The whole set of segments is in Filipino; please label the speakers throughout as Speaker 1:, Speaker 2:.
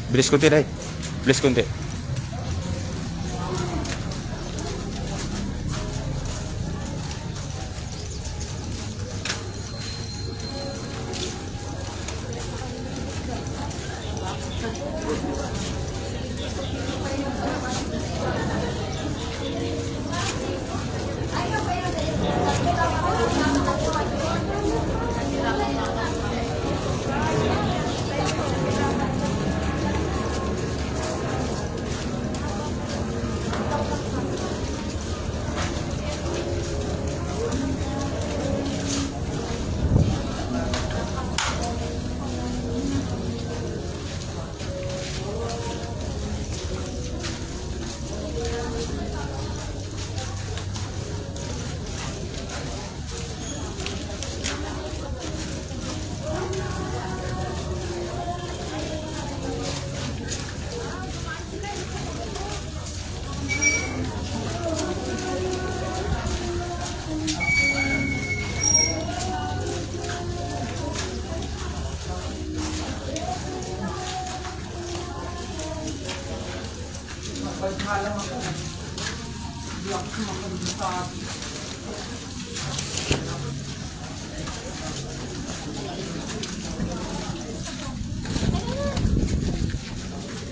Speaker 1: Bilis konti, day. Bilis konti.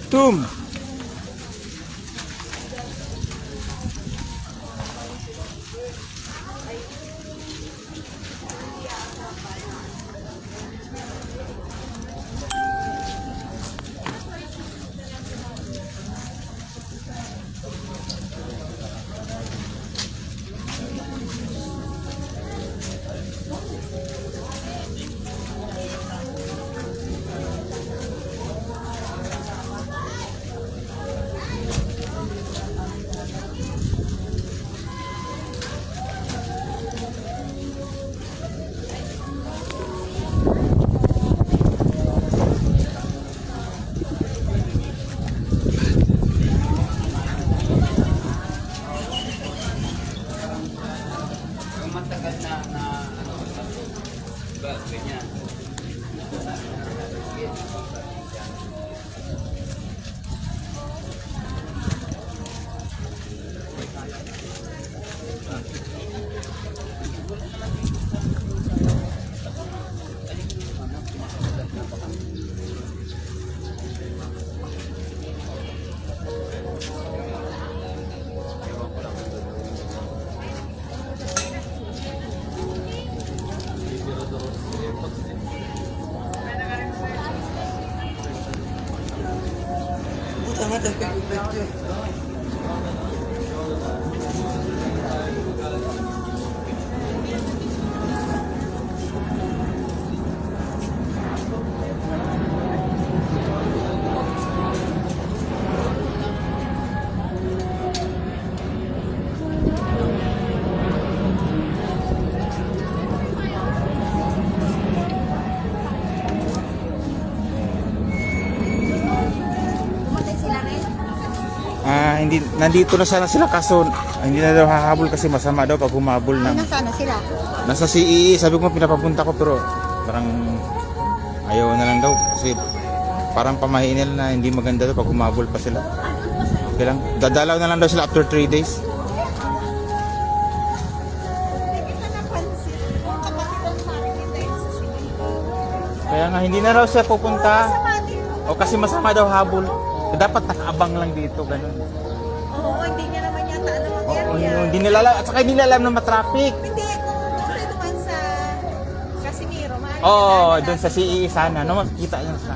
Speaker 1: Tum. Hindi, nandito na sana sila kaso hindi na daw hahabol kasi masama daw pag humabol ng...
Speaker 2: Nasaan na sila?
Speaker 1: Nasa CEE, sabi ko pinapapunta ko pero parang ayaw na lang daw kasi parang pamahinil na hindi maganda daw pag humabol pa sila. Okay lang, dadalaw na lang daw sila after 3 days. Kaya nga hindi na raw siya pupunta o kasi masama daw habol. Dapat nakaabang lang dito, ganun.
Speaker 2: Oo, hindi niya naman yata alam ang area.
Speaker 1: Hindi nila alam, at saka hindi nila alam na matraffic.
Speaker 2: Hindi, kung doon naman sa Casimiro,
Speaker 1: Doon sa CEE sana, no, makikita niyo sa.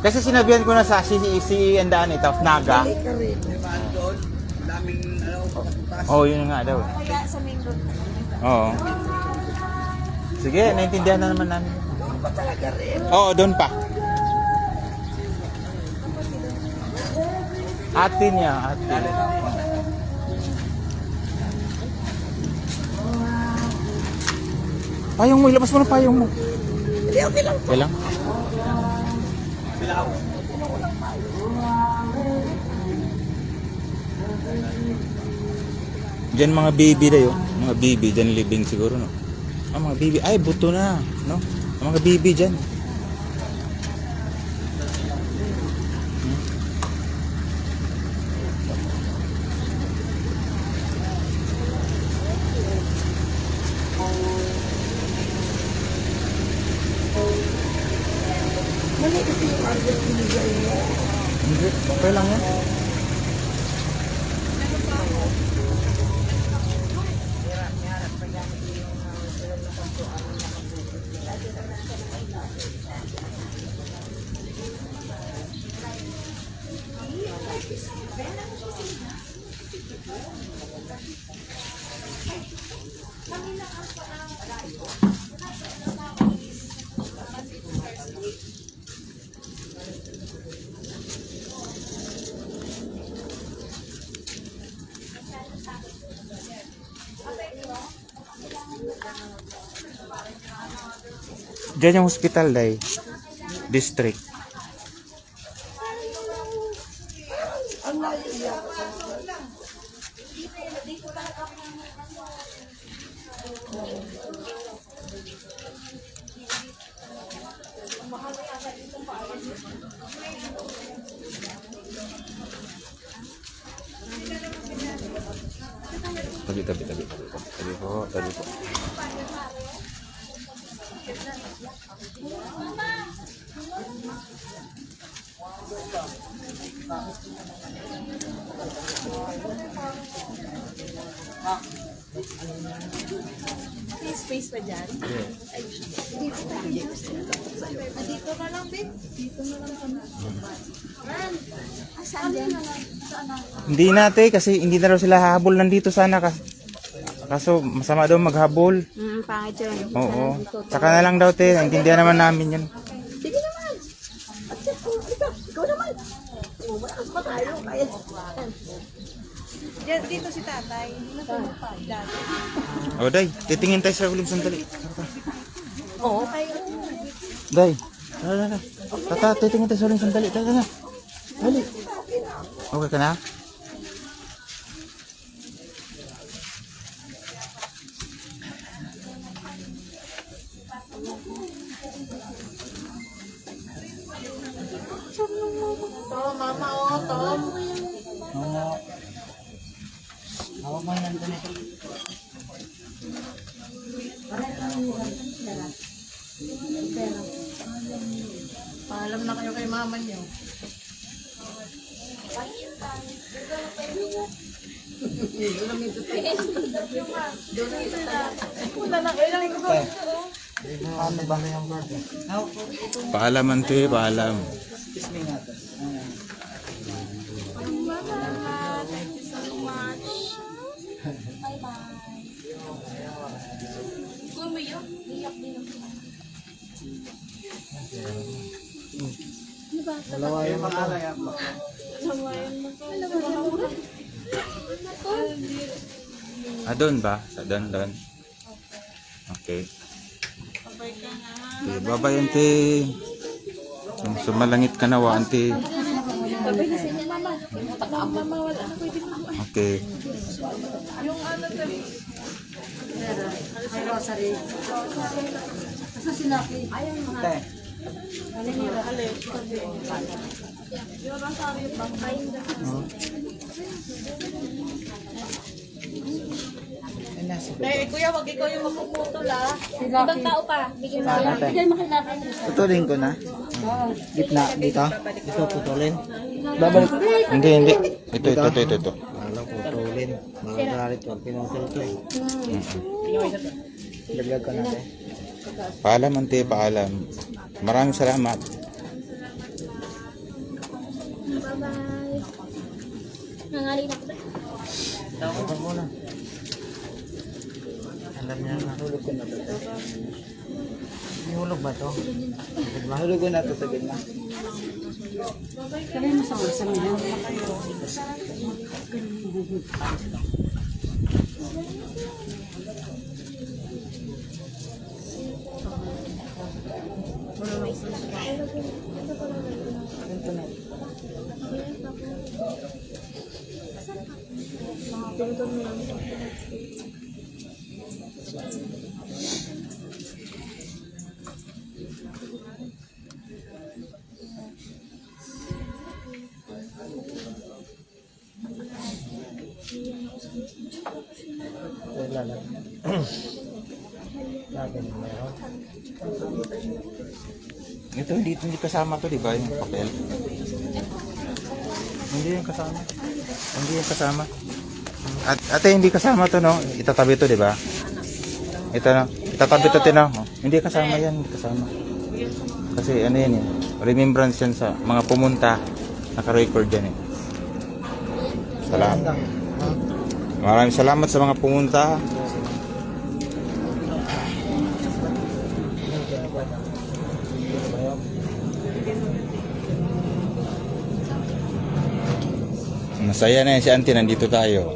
Speaker 1: Kasi sinabihan ko na sa CEE ang daan ito, Naga. Yun nga daw.
Speaker 2: Kaya sa main road.
Speaker 1: Oo. Sige, naintindihan na naman namin. Doon pa talaga rin? Oo, doon pa. Atin niya, atin. Payong mo, ilabas mo na payong mo.
Speaker 2: Hindi, okay lang.
Speaker 1: Okay lang? Diyan mga baby dayo, mga baby diyan living siguro, no. Mga baby, ay buto na, no. Mga baby diyan.
Speaker 3: Hindi, okay lang yan.
Speaker 1: Diyan yung hospital, Day. District. Tabi po, tabi po.
Speaker 2: May space pa dyan? Dito na lang, babe. Dito na lang kami. Saan dyan?
Speaker 1: Hindi natin kasi hindi na raw sila hahabol nandito sana kaso masama daw maghabol.
Speaker 2: Pangit yun.
Speaker 1: Oo. Saka na lang daw te, naintindihan naman namin yan.
Speaker 2: Sige naman. Ikaw naman. Malakas pa tayo. Kaya. Dito si tatay. Natulog pa. Dati.
Speaker 1: O Day, titingin tayo sa uling sandali.
Speaker 2: Oo. Kaya.
Speaker 1: Day, tara. Tata, titingin tayo sa uling sandali. Tara. Dali. Okay ka na?
Speaker 2: Tom, mama, oh, Tom.
Speaker 3: Ako mo yan doon eh.
Speaker 2: Paalam na kayo kay mama niyo.
Speaker 3: Ano ba na yung bird?
Speaker 1: Paalam ante, paalam.
Speaker 3: Kiss me nga to. Dalawa yung mata.
Speaker 1: Doon ba? Doon. Okay. Okay, bye-bye ante. Sumalangit ka na wa ante. Okay.
Speaker 3: Te.
Speaker 2: Eh, kuya, wag ikaw yung mapuputol, ah.
Speaker 4: Ibang tao pa. Bigyan mo kailangan.
Speaker 3: Putulin ko na. Gitna dito. Ito putulin. Babalik.
Speaker 1: Hindi. Ito.
Speaker 3: Alam ko putulin. Magagalit pag pinutol to eh. Dagdag ko na te.
Speaker 1: Paalam ante, paalam. Maraming salamat.
Speaker 4: Bye-bye. Nangali na ko.
Speaker 3: Tawag mo na. Alam niya, nahulog ko na to. Nahulog ba to? Nahulog ko na to sa gitna.
Speaker 4: Kaya mo sa usan niya.
Speaker 3: Wala lang. Lagi na meron.
Speaker 1: Ito, hindi kasama to, di ba? Yung papel. Hindi yung kasama. Hindi yung kasama. At ate, hindi kasama to, no? Itatabi to, di ba? Ito, no? Itatabi to, no? Hindi kasama yan, hindi kasama. Kasi ano yan, remembrance yan sa mga pumunta. Naka-record yan, eh. Salamat. Maraming salamat sa mga pumunta. Masaya na yan si auntie, nandito tayo.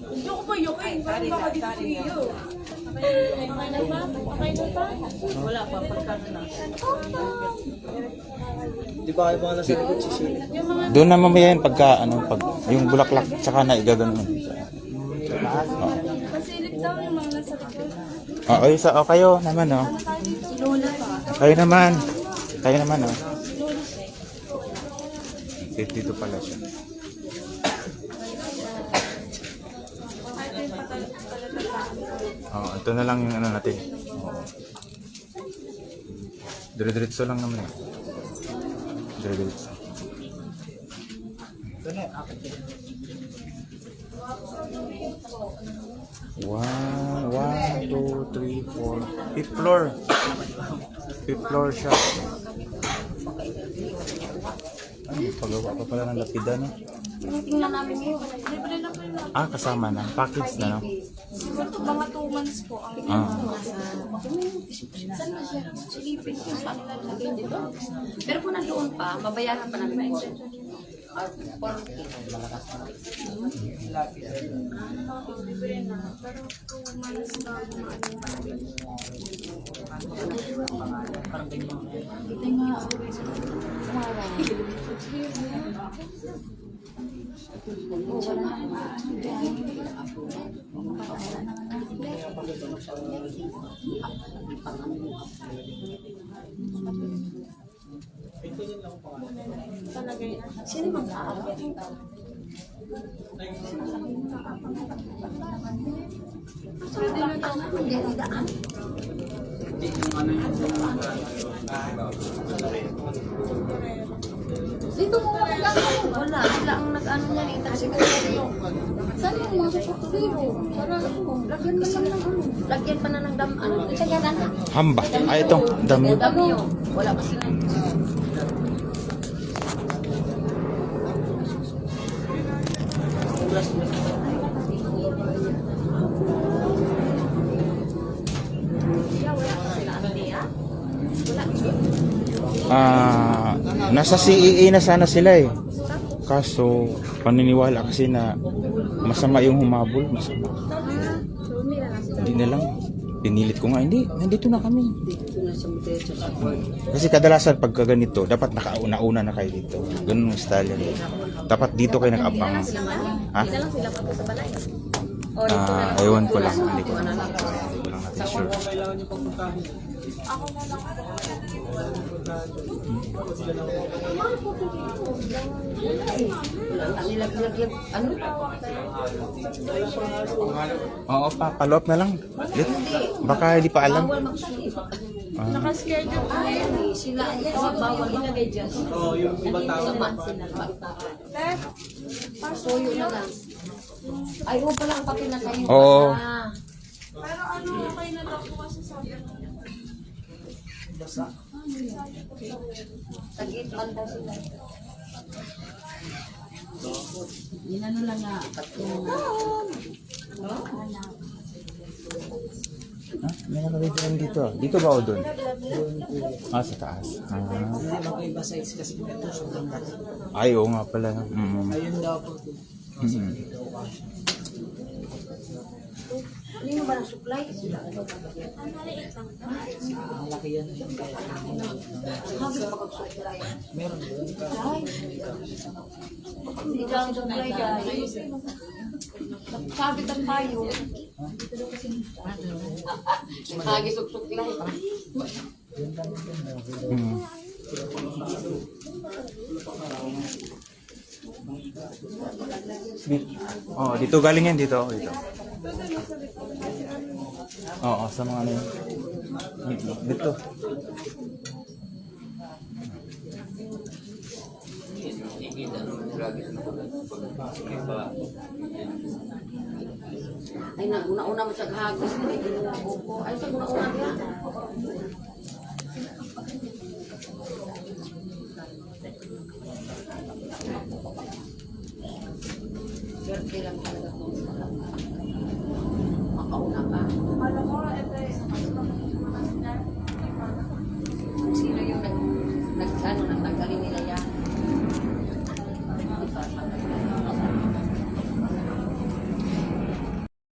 Speaker 2: Hindi ko pa yukin. Parang baka dito iyo.
Speaker 4: Okay na ba? Okay na ba?
Speaker 2: Wala pa, pagkano na.
Speaker 3: Di ba kayo mga nasa likod si Sili?
Speaker 1: Doon na mamaya yun pagka, pag, yung bulaklak, tsaka na igagano mo.
Speaker 4: Pasilip daw yung mga nasa likod.
Speaker 1: Kayo naman, oh.
Speaker 4: Si Lola pa.
Speaker 1: Kayo naman. Kayo naman, oh. Dito pala siya. Ito na lang yung ano natin. Dire-diretso lang naman, eh. Dire-diretso. One, two, three, four. Fifth floor. Fifth floor siya. Ay, pagawa pa pala ng lapida, no?
Speaker 4: Tingnan namin yun. Libre na po yun.
Speaker 1: Kasama na. Package na, no?
Speaker 4: Siguro mga 2 months po ang
Speaker 5: Saan ba siya? Silipin ko sa kanila lagay dito. Pero kung nandoon pa, babayaran pa namin po. Sino mag-aaral? Dito mo nag-ano? Wala, sila ang nag-ano niya rin. Saan yung mga supportero? Para lagyan pa lang ng ano? Lagyan pa na ng dam, ano? Itagalan na.
Speaker 1: Hamba. Ito. Dami.
Speaker 5: Dami yun. Wala pa sila.
Speaker 1: Nasa CEA na sana sila, eh. Kaso, paniniwala kasi na masama yung humabol. Masama. Hindi na lang. Pinilit ko nga, hindi. Nandito na kami. Kasi kadalasan pagka ganito, dapat nakauna-una na kayo dito. Ganun ang style yan. Dapat dito kayo nag-abang. Ha? Ewan ko lang. Hindi ko lang natin sure.
Speaker 5: Ano?
Speaker 1: Oo, follow up na lang. Baka hindi pa alam.
Speaker 4: nakaschedule po yun.
Speaker 5: Sila, bawal ilagay dyan.
Speaker 3: Oo, yung ibang tao.
Speaker 5: Saman sila. Pasuyo na lang. Ay, huwag pala ang papel na kayo.
Speaker 1: Oo.
Speaker 2: Pero ano, okay na daw po kasi sabi ko.
Speaker 5: Tagit man daw sila. Inano lang na, tatlong
Speaker 1: May nakabigyan dito. Dito ba o doon? Sa taas.
Speaker 3: Iba size kasi ito sobrang laki.
Speaker 1: Ay, oo nga pala.
Speaker 3: Ayun daw po.
Speaker 5: Ano ba ng supply?
Speaker 3: Malaki yan.
Speaker 5: Habi pa kag-supply.
Speaker 3: Meron doon.
Speaker 5: Hindi ka ang supply guys. Sabi ang tayo. Hagi suksok lang.
Speaker 1: Hmm. Oh, dito galing yan dito. Dito. Oo, sa mga ano yun. Dito.
Speaker 5: Ay, una-una mo sa hagos. Ay, sa una-una niya. Swerte lang talaga kung makauna ka.
Speaker 4: Alam mo, ito eh.
Speaker 5: Kung sino yung nagtanggalin nila